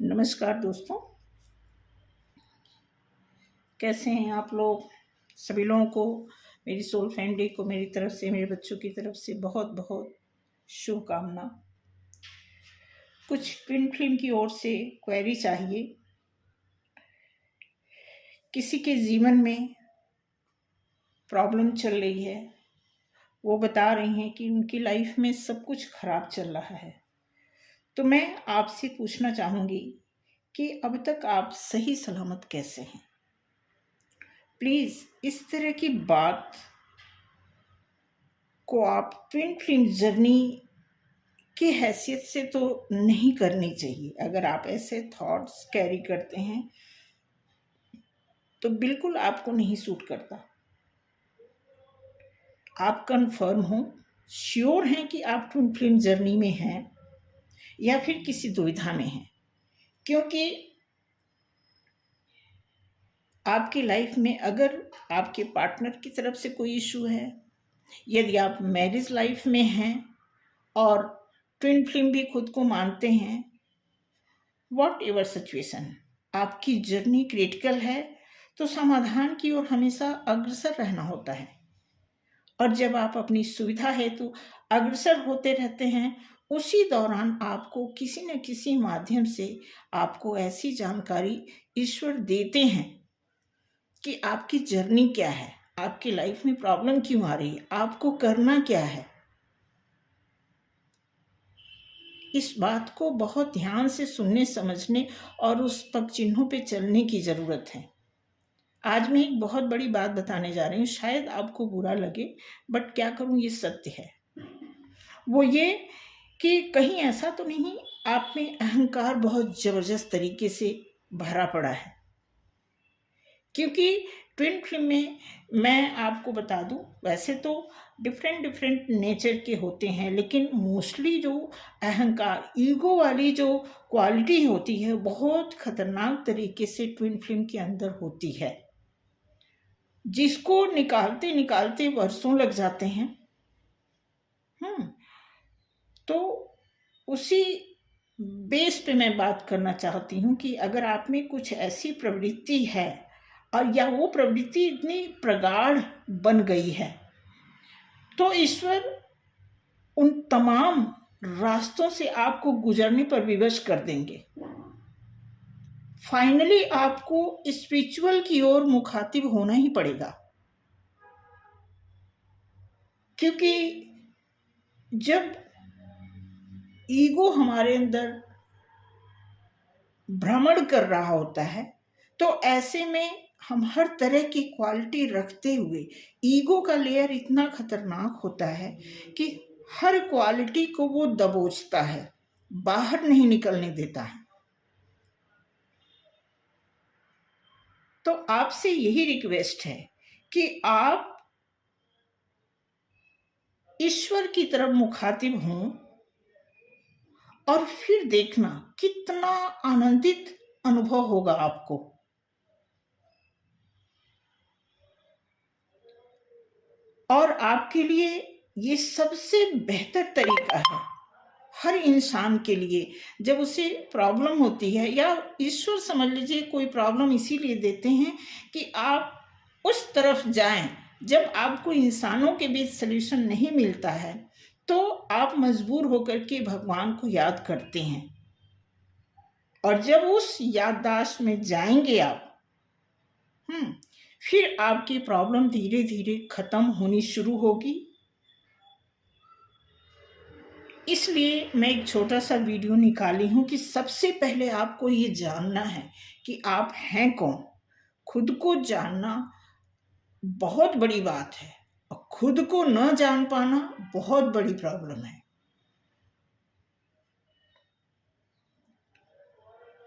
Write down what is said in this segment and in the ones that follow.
नमस्कार दोस्तों, कैसे हैं आप लोग। सभी लोगों को, मेरी सोल फैमिली को मेरी तरफ से, मेरे बच्चों की तरफ से बहुत बहुत शुभकामना। कुछ ट्विन फ्लेम की ओर से क्वेरी चाहिए। किसी के जीवन में प्रॉब्लम चल रही है, वो बता रही हैं कि उनकी लाइफ में सब कुछ खराब चल रहा है। तो मैं आपसे पूछना चाहूँगी कि अब तक आप सही सलामत कैसे हैं। प्लीज़ इस तरह की बात को आप ट्विन फ्लेम जर्नी की हैसियत से तो नहीं करनी चाहिए। अगर आप ऐसे थॉट्स कैरी करते हैं तो बिल्कुल आपको नहीं सूट करता। आप कंफर्म हो, श्योर हैं कि आप ट्विन फ्लेम जर्नी में हैं या फिर किसी दुविधा में हैं, क्योंकि आपकी लाइफ में अगर आपके पार्टनर की तरफ से कोई इशू है, यदि आप मैरिज लाइफ में हैं और ट्विन फ्लेम भी खुद को मानते हैं, वॉट एवर सिचुएशन, आपकी जर्नी क्रिटिकल है तो समाधान की ओर हमेशा अग्रसर रहना होता है। और जब आप अपनी सुविधा हेतु अग्रसर होते रहते हैं, उसी दौरान आपको किसी न किसी माध्यम से आपको ऐसी जानकारी ईश्वर देते हैं कि आपकी जर्नी क्या है, आपकी लाइफ में प्रॉब्लम क्यों आ रही है, आपको करना क्या है। इस बात को बहुत ध्यान से सुनने, समझने और उस पग चिन्हों पे चलने की ज़रूरत है। आज मैं एक बहुत बड़ी बात बताने जा रही हूँ, शायद आपको बुरा लगे, बट क्या करूँ, ये सत्य है। वो ये कि कहीं ऐसा तो नहीं आप में अहंकार बहुत ज़बरदस्त तरीके से भरा पड़ा है। क्योंकि ट्विन फ्लेम में मैं आपको बता दूं, वैसे तो डिफरेंट नेचर के होते हैं, लेकिन मोस्टली जो अहंकार, ईगो वाली जो क्वालिटी होती है, बहुत खतरनाक तरीके से ट्विन फ्लेम के अंदर होती है, जिसको निकालते निकालते वर्षों लग जाते हैं। तो उसी बेस पे मैं बात करना चाहती हूँ कि अगर आप में कुछ ऐसी प्रवृत्ति है और या वो प्रवृत्ति इतनी प्रगाढ़ बन गई है, तो ईश्वर उन तमाम रास्तों से आपको गुजरने पर विवश कर देंगे। फाइनली आपको स्पिरिचुअल की ओर मुखातिब होना ही पड़ेगा, क्योंकि जब ईगो हमारे अंदर भ्रमण कर रहा होता है, तो ऐसे में हम हर तरह की क्वालिटी रखते हुए, ईगो का लेयर इतना खतरनाक होता है कि हर क्वालिटी को वो दबोचता है, बाहर नहीं निकलने देता है। तो आपसे यही रिक्वेस्ट है कि आप ईश्वर की तरफ मुखातिब हों और फिर देखना कितना आनंदित अनुभव होगा आपको। और आपके लिए ये सबसे बेहतर तरीका है, हर इंसान के लिए। जब उसे प्रॉब्लम होती है, या ईश्वर समझ लीजिए कोई प्रॉब्लम इसीलिए देते हैं कि आप उस तरफ जाएं। जब आपको इंसानों के बीच सल्यूशन नहीं मिलता है, तो आप मजबूर होकर के भगवान को याद करते हैं, और जब उस याददाश्त में जाएंगे आप, फिर आपकी प्रॉब्लम धीरे धीरे खत्म होनी शुरू होगी। इसलिए मैं एक छोटा सा वीडियो निकाली हूँ कि सबसे पहले आपको ये जानना है कि आप हैं कौन। खुद को जानना बहुत बड़ी बात है, और खुद को न जान पाना बहुत बड़ी प्रॉब्लम है।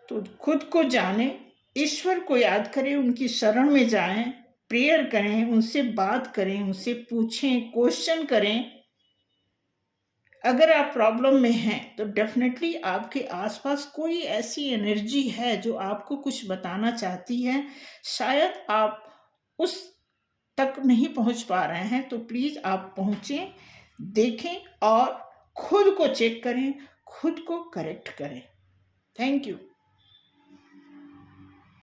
तो खुद को जाने, ईश्वर को याद करें, उनकी शरण में जाएं, प्रेयर करें, उनसे बात करें, उनसे पूछें, क्वेश्चन करें। अगर आप प्रॉब्लम में हैं तो डेफिनेटली आपके आसपास कोई ऐसी एनर्जी है जो आपको कुछ बताना चाहती है। शायद आप उस तक नहीं पहुंच पा रहे हैं, तो प्लीज़ आप पहुंचें, देखें और खुद को चेक करें, खुद को करेक्ट करें। Thank you.